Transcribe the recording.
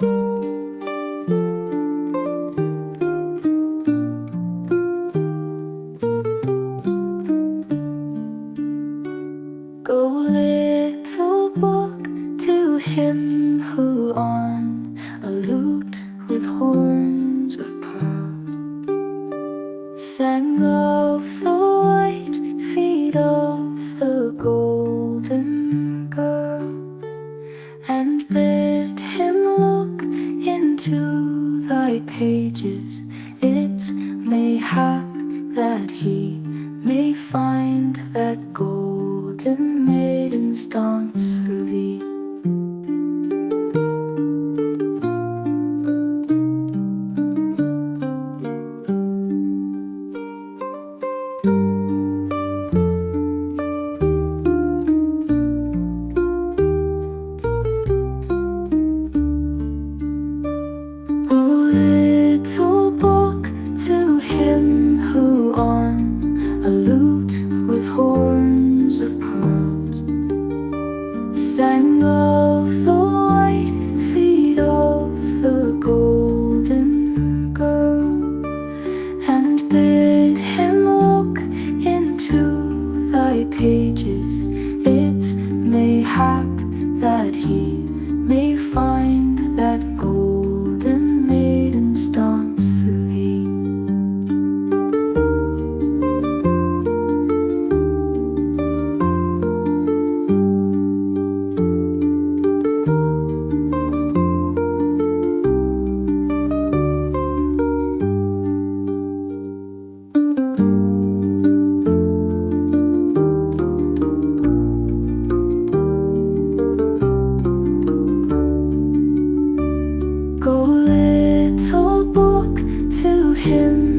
Go, little book, to him who on a lute with horns of pearl sang of the white feet of the golden girl, and bid him look into thy pages. It may hap that he may find that golden maidens dance through thee. O little book, to him who on a lute with horns of pearls sang of the white feet of the golden girl, and bid him look into thy pages. It may hap that he may find that golden maidens dance through thee. Go, little book, to him